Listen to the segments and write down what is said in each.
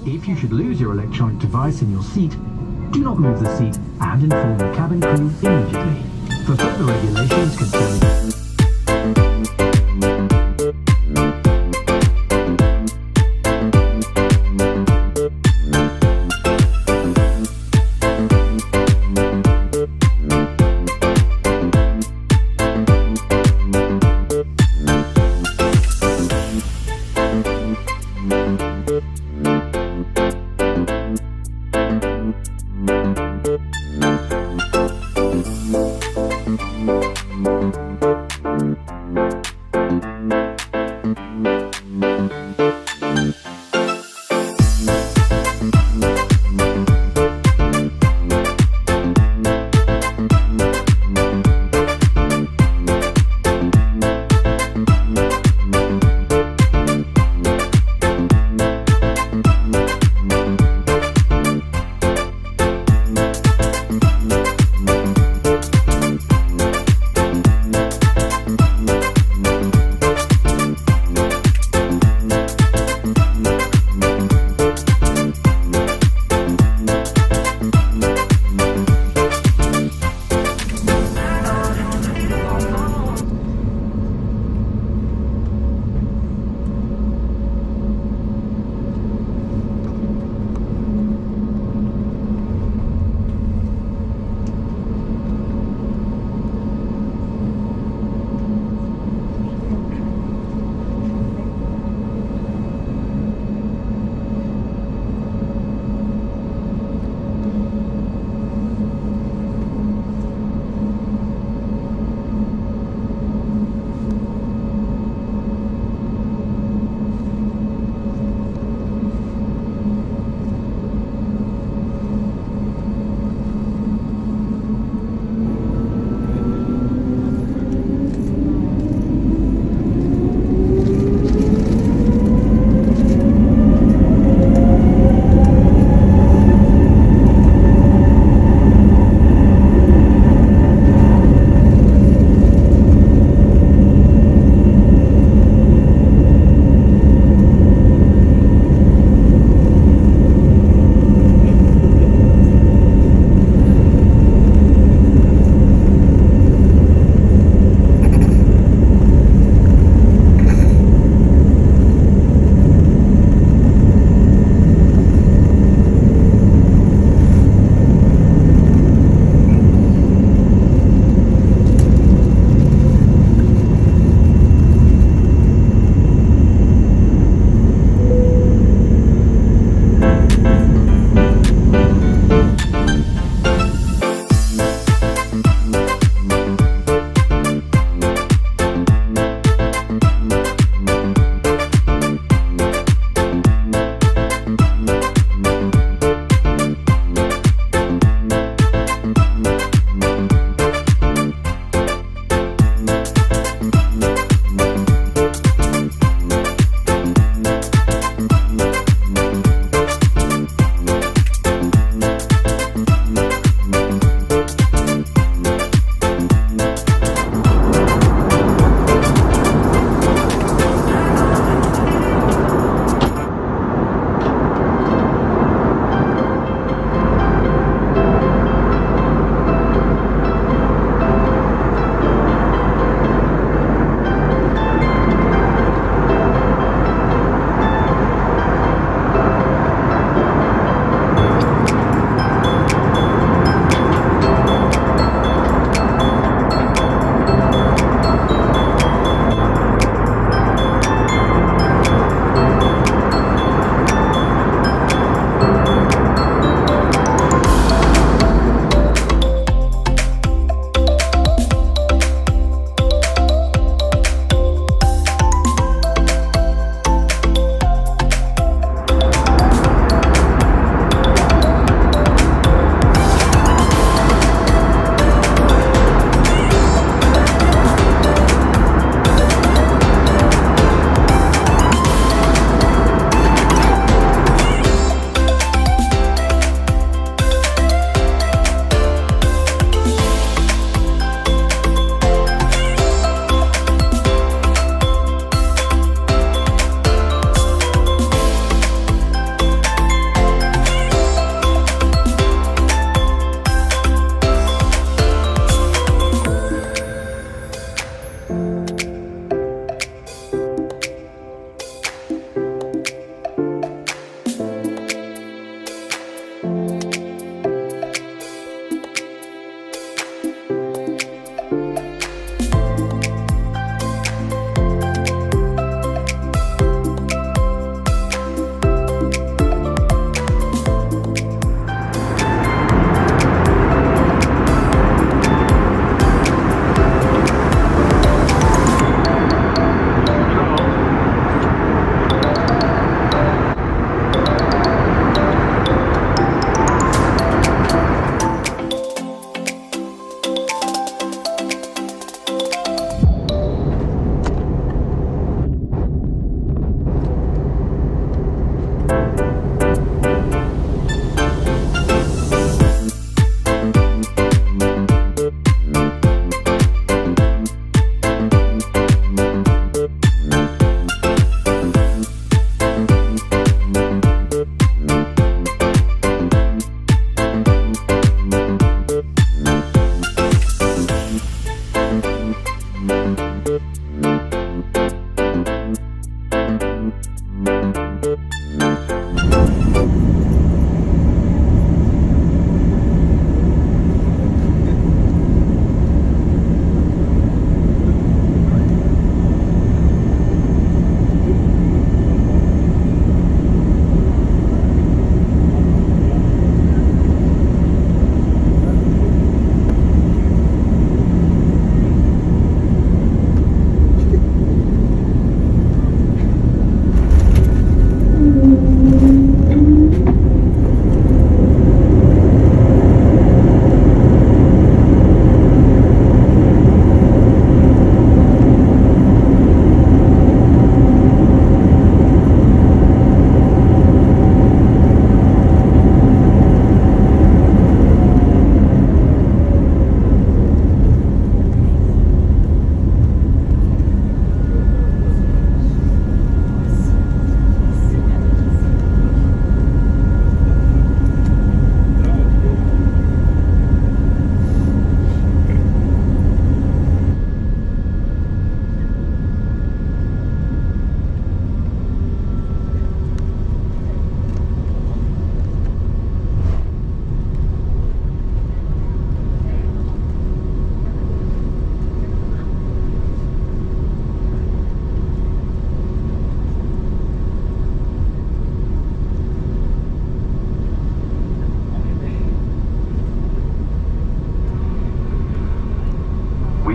If you should lose your electronic device in your seat, do not move the seat and inform the cabin crew immediately. For further regulations concerning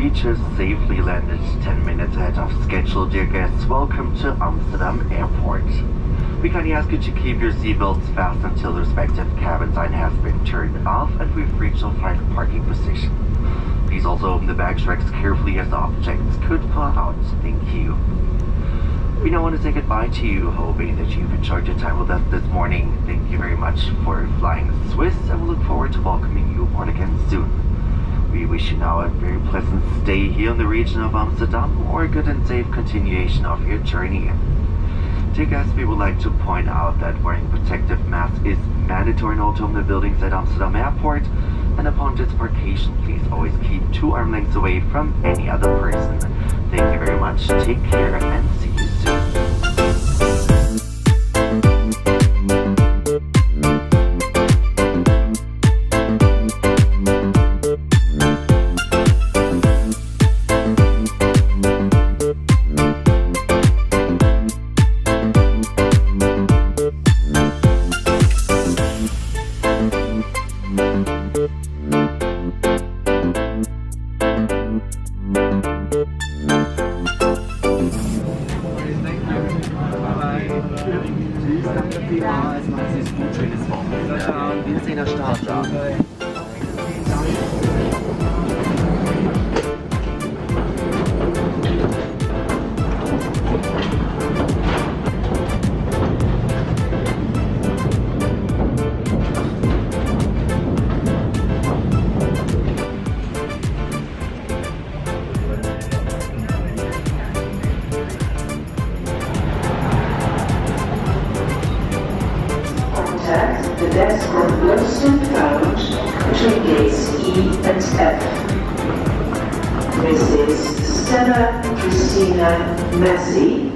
We just safely landed 10 minutes ahead of schedule, dear guests. Welcome to Amsterdam Airport. We kindly ask you to keep your seatbelts fast until the respective cabin sign has been turned off and we've reached our final parking position. Please also open the bag racks carefully as objects could fall out. Thank you. We now want to say goodbye to you, hoping that you've enjoyed your time with us this morning. Thank you very much for flying Swiss, and we look forward to welcoming you aboard again soon. We wish you now a very pleasant stay here in the region of Amsterdam, or a good and safe continuation of your journey. Dear guests, we would like to point out that wearing protective masks is mandatory in all terminal buildings at Amsterdam Airport, and upon disembarkation, please always keep 2 arm lengths away from any other person. Thank you very much, take care, and see you soon. The desk on Winston found between gates E and F. Mrs. Stella Christina Massey.